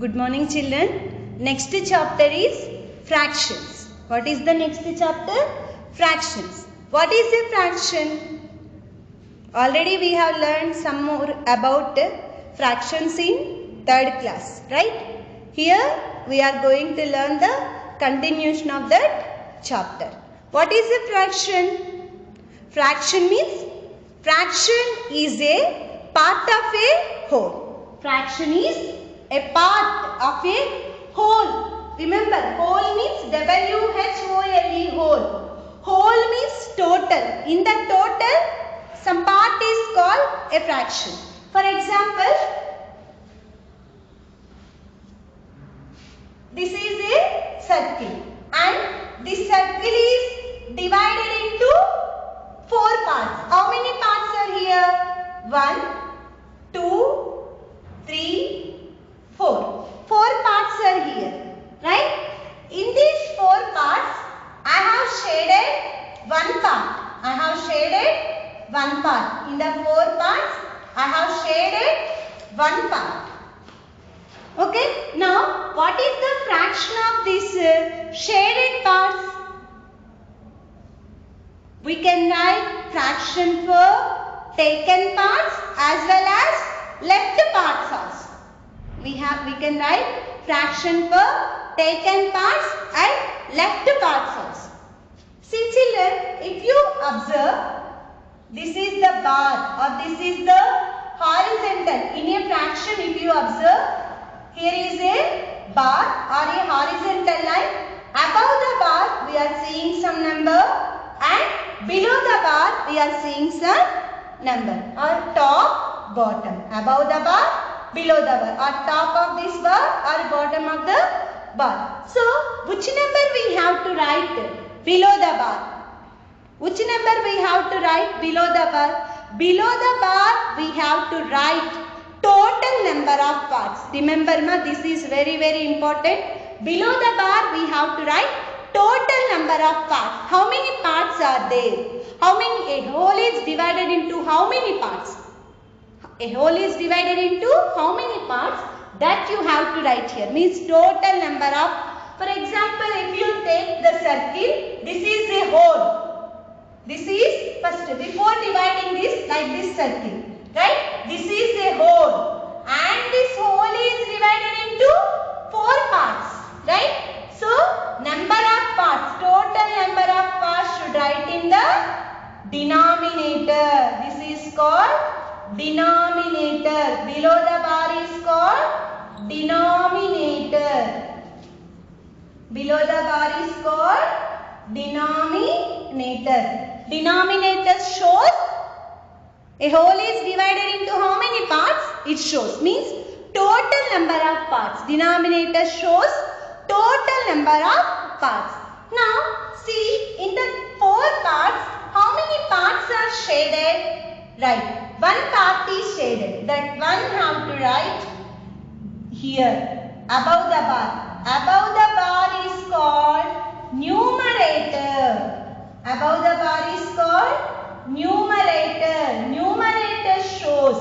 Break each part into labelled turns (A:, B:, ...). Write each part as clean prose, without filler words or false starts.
A: Good morning children. Next chapter is fractions. What is the next chapter? Fractions. What is a fraction? Already we have learned some more about fractions in 3rd class, right? Here we are going to learn the continuation of that chapter. What is a fraction? Fraction means fraction is a part of a whole. Fraction is a part of a whole. Remember, whole means W-H-O-L-E, whole. Whole means total. In the total, some part is called a fraction. For example, this is a circle and this circle is divided into 4 parts. How many parts are here? 1, 2, 3, 4. 4 parts are here, right? In these 4 parts, I have shaded 1 part. I have shaded 1 part. In the 4 parts, I have shaded 1 part. Okay. Now, what is the fraction of these shaded parts? We can write fraction for taken parts as well as left parts also. We can write fraction for taken parts and left parts also. See children, if you observe, this is the bar or this is the horizontal. In a fraction, if you observe, here is a bar or a horizontal line. Above the bar, we are seeing some number, and below the bar, we are seeing some number, or top, bottom. Above the bar, below the bar, or top of this bar or bottom of the bar. So, which number we have to write below the bar? Which number we have to write below the bar? Below the bar, we have to write total number of parts. Remember, this is very important. Below the bar, we have to write total number of parts. How many parts are there? A whole is divided into how many parts? A whole is divided into how many parts? That you have to write here. Means total number of. For example, if you take the circle, this is a whole. This is first, before dividing this, like this circle. Right? This is a whole. And this whole is divided into 4 parts. Right? So, number of parts, total number of parts should write in the denominator. This is called denominator. Below the bar is called denominator. Below the bar is called denominator. Denominator shows a whole is divided into how many parts? It shows. Means total number of parts. Denominator shows total number of parts. Now, see in the 4 parts, how many parts are shaded? Right. 1 part is shaded. That one have to write here. Above the bar. Above the bar is called numerator. Above the bar is called numerator. Numerator shows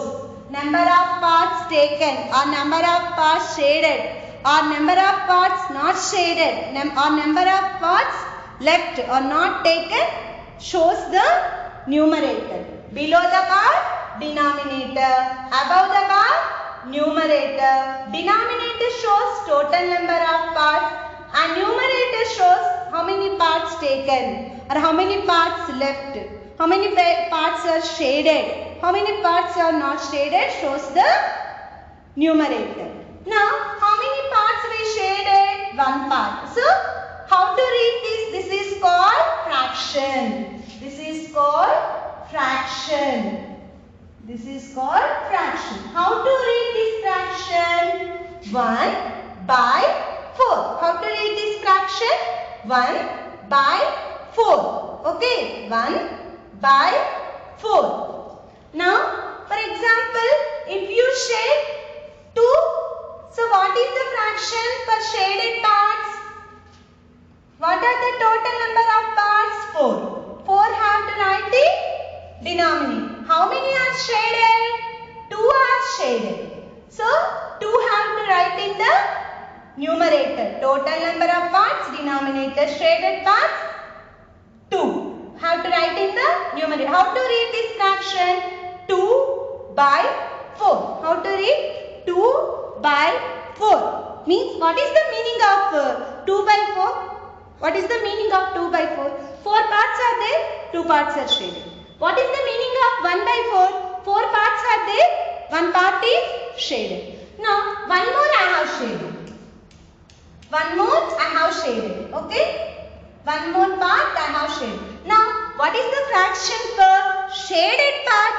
A: number of parts taken or number of parts shaded or number of parts not shaded or number of parts left or not taken shows the numerator. Below the bar, denominator. Above the bar, numerator. Denominator shows total number of parts and numerator shows how many parts taken or how many parts left. How many parts are shaded, how many parts are not shaded shows the numerator. Now, how many parts we shaded? 1 part. So, how to read this? This is called fraction. This is called fraction. This is called fraction. How to read this fraction? 1 by 4. How to read this fraction? 1 by 4. Okay, 1 by 4. Now, for example, if you shade 2, so what is the fraction for shaded parts? What are the total number of parts? 4. 4 have to write the denominator. How many are shaded? 2 are shaded. So, 2 have to write in the numerator. Total number of parts, denominator, shaded parts, 2. Have to write in the numerator. How to read this fraction? 2 by 4. How to read? 2 by 4. Means what is the meaning of 2 by 4? What is the meaning of 2 by 4? 4 parts are there, 2 parts are shaded. What is the meaning of 1 by 4? 4 parts are there, 1 part is shaded. Now, one more I have shaded. One more I have shaded. Okay? One more part I have shaded. Now, what is the fraction for shaded part?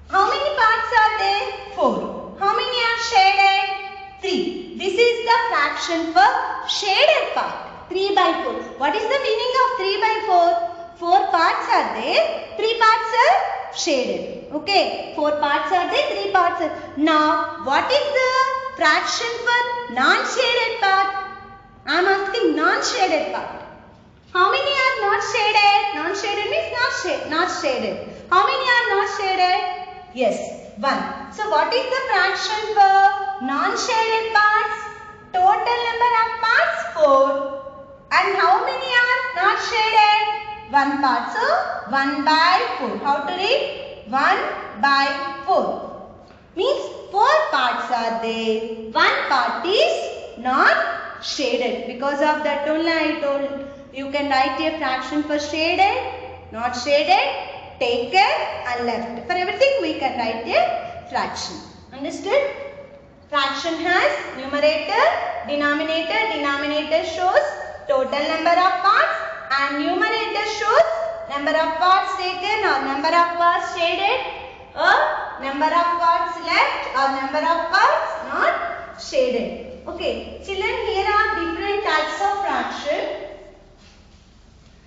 A: How many parts are there? 4. How many are shaded? 3. This is the fraction for shaded part. 3 by 4. What is the meaning of 3 by 4? 4 parts are there. 3 parts are shaded. Okay. 4 parts are there. 3 parts are. Now, what is the fraction for non-shaded part? I am asking non-shaded part. How many are not shaded? Non-shaded means not shaded. How many are not shaded? Yes, 1. So what is the fraction for non-shaded parts? Total number of parts 4. And how many are not shaded? 1 part. So 1 by 4. How to read? 1 by 4. Means 4 parts are there. 1 part is not shaded. Because of that only I told you can write a fraction for shaded, not shaded, taken and left. For everything we can write a fraction. Understood? Fraction has numerator, denominator. Denominator shows total number of parts and numerator shows number of parts taken or number of parts shaded or number of parts left or number of parts not shaded. Okay, children, here are different types of fraction.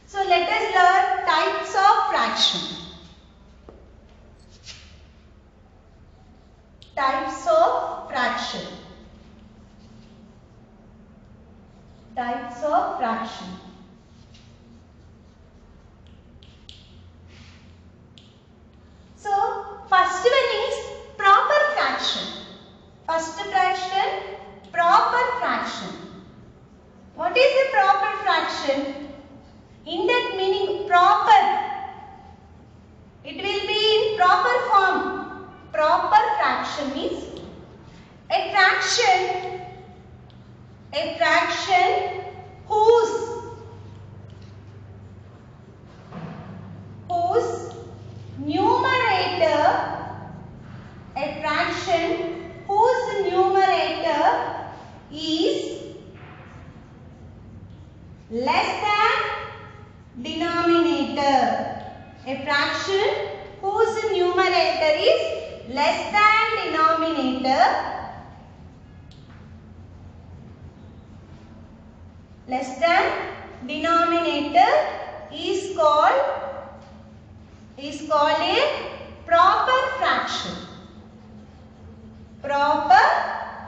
A: So let us learn types of fraction. Types of fraction. Types of fraction. So first one is proper fraction. First fraction, proper fraction. What is the proper fraction? In that meaning proper, it will be in proper form. Proper fraction means a fraction whose numerator, a fraction whose numerator is less than denominator. A fraction whose numerator is less than denominator. Less than denominator is called a proper fraction. Proper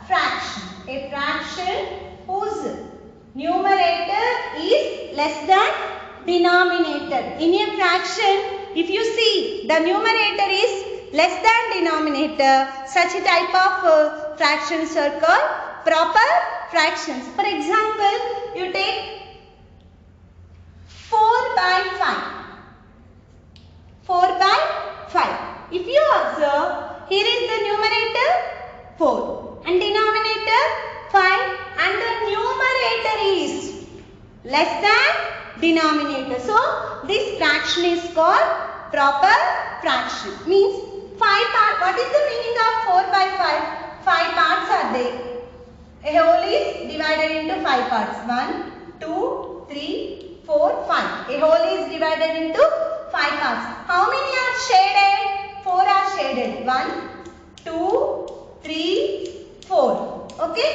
A: fraction. A fraction whose numerator is less than denominator. In a fraction, if you see the numerator is less than denominator, such a type of fractions are called proper fractions. For example, you take 4 by 5. 4 by 5. If you observe, here is the numerator 4 and denominator 5 and the numerator is less than denominator. So, this fraction is called proper fraction. Means 5 parts. What is the meaning of 4 by 5? 5 parts are there. A whole is divided into 5 parts. 1, 2, 3, 4, 5. A whole is divided into 5 parts. How many are shaded? 4 are shaded. 1, 2, 3, 4. Okay.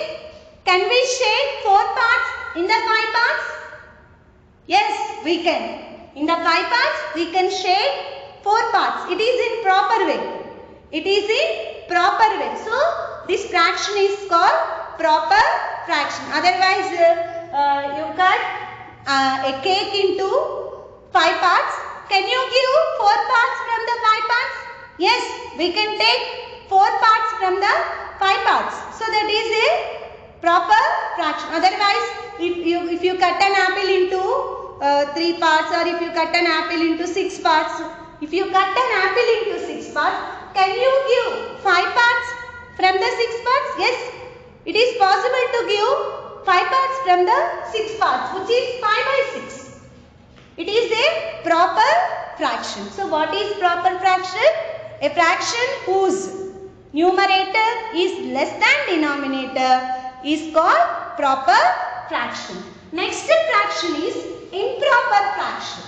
A: Can we shade 4 parts in the 5 parts? Yes, we can. In the 5 parts, we can shade 4 parts. It is in proper way. It is in proper way. So, this fraction is called proper fraction. Otherwise, you cut a cake into 5 parts. Can you give 4 parts from the 5 parts? Yes, we can take 4 parts from the 5 parts. So, that is a proper fraction. Otherwise, if you cut an apple into 3 parts, or if you cut an apple into 6 parts, if you cut an apple into 6 parts, can you give 5 parts from the 6 parts? Yes, it is possible to give 5 parts from the 6 parts, which is 5 by 6. It is a proper fraction. So what is proper fraction? A fraction whose numerator is less than denominator is called proper fraction. Next fraction is improper fraction.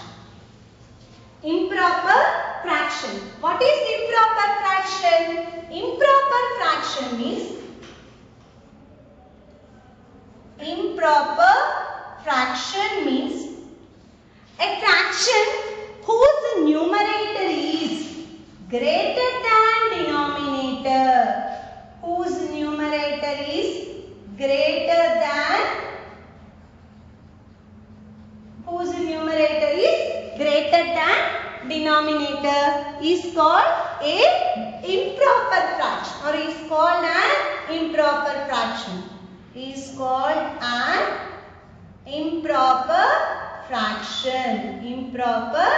A: Improper fraction. What is improper fraction? Improper fraction means a fraction whose numerator is greater than denominator. Whose numerator is greater than denominator is called a improper fraction, or is called an improper fraction. Is called an improper fraction. Improper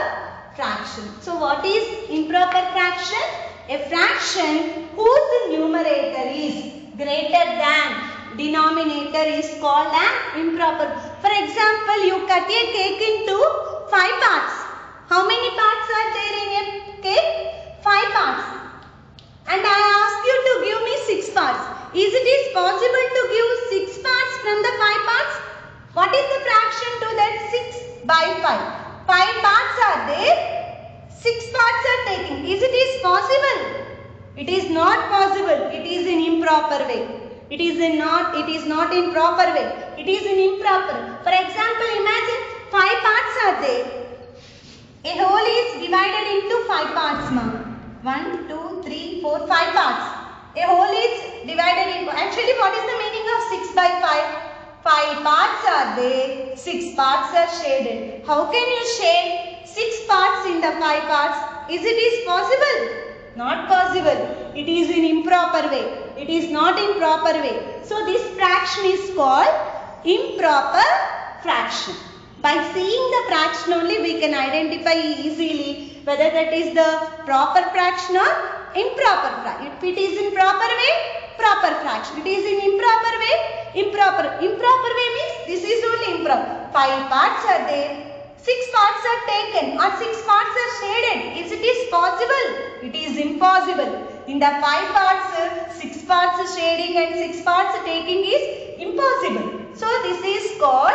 A: fraction. So what is improper fraction? A fraction whose numerator is greater than denominator is called an improper. For example, you cut a cake into 5 parts. How many parts are there in a cake? 5 parts. And I ask you to give me 6 parts. Is it possible to give 6 parts from the 5 parts? What is the fraction to that? 6 by 5. 5 parts are there. 6 parts are taken. Is it possible? It is not possible. It is in improper way. It is not in proper way. It is in improper. For example, imagine 5 parts are there. A whole is divided into 5 parts, ma'am. 1, 2, 3, 4, 5 parts. A whole is divided into, actually what is the meaning of 6 by 5? 5 parts are there, 6 parts are shaded. How can you shade 6 parts in the 5 parts? Is it possible? Not possible. It is in improper way. It is not in proper way. So this fraction is called improper fraction. By seeing the fraction only we can identify easily whether that is the proper fraction or improper fraction. If it is in proper way, proper fraction. It is in improper way, improper. Improper way means this is only improper. 5 parts are there. 6 parts are taken or 6 parts are shaded. Is it possible? It is impossible. In the 5 parts, 6 parts shading and 6 parts taking is impossible. So this is called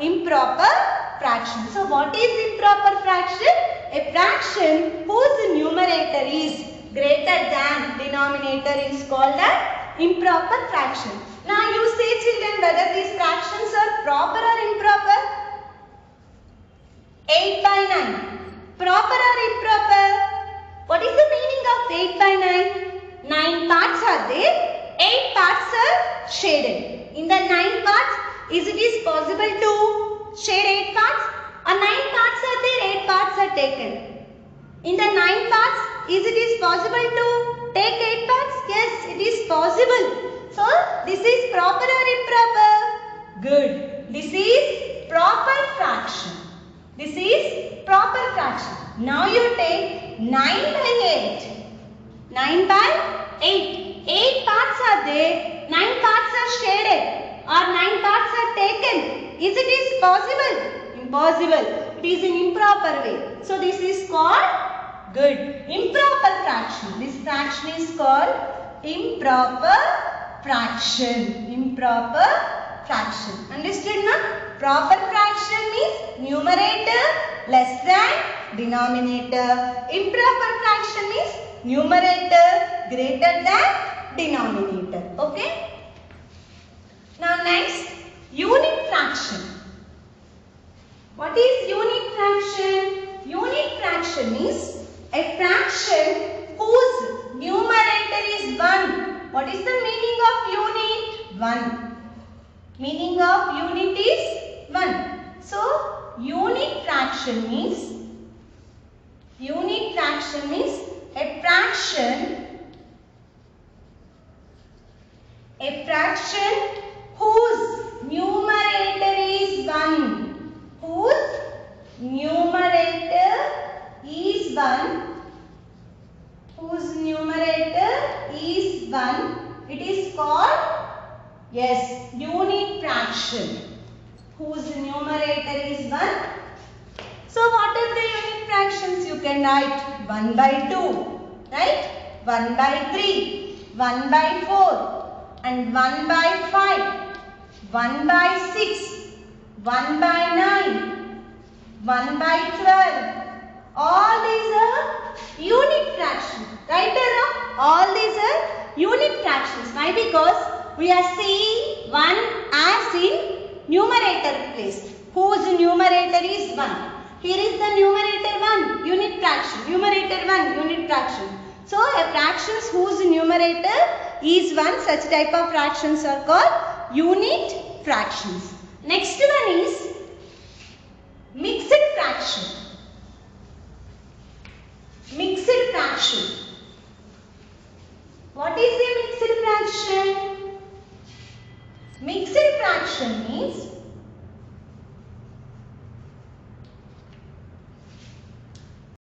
A: improper fraction. So what is improper fraction? A fraction whose numerator is greater than denominator is called an improper fraction. Now you say, children, whether these fractions are proper or improper? 8 by 9. Proper or improper? What is the meaning of 8 by 9? 9 parts are there. 8 parts are shaded. In the 9 parts, is it possible to shade 8 parts? Or 9 parts are there, 8 parts are taken. In the 9 parts, is it possible to take 8 parts? Yes, it is possible. So, this is proper or improper? Good. This is proper fraction. This is proper fraction. Now you take 9 by 8. 9 by 8. 8 parts are there. 9 parts are shaded. Or 9 parts are taken. Is it possible? Impossible. It is in improper way. So this is called good. Improper fraction. This fraction is called improper fraction. Improper fraction. Understood now? Proper fraction means numerator less than denominator. Improper fraction means numerator greater than denominator. Okay? Now next, unit fraction. What is unit fraction? Unit fraction means a fraction whose numerator is 1. What is the meaning of unit? 1. Meaning of unit is 1. So, unit fraction means a fraction whose numerator is 1. Whose numerator is 1. Whose numerator is 1. It is called, yes, unit fraction. Whose numerator is 1. So what are the unit fractions? You can write 1 by 2, right? 1 by 3, 1 by 4 and 1 by 5, 1 by 6, 1 by 9, 1 by 12. All these are unit fractions, right or wrong? All these are unit fractions. Why? Because we are seeing 1 as in numerator place. Whose numerator is 1. Here is the numerator 1, unit fraction. Numerator 1, unit fraction. So, a fractions whose numerator is 1, such type of fractions are called unit fractions. Next one is mixed fraction.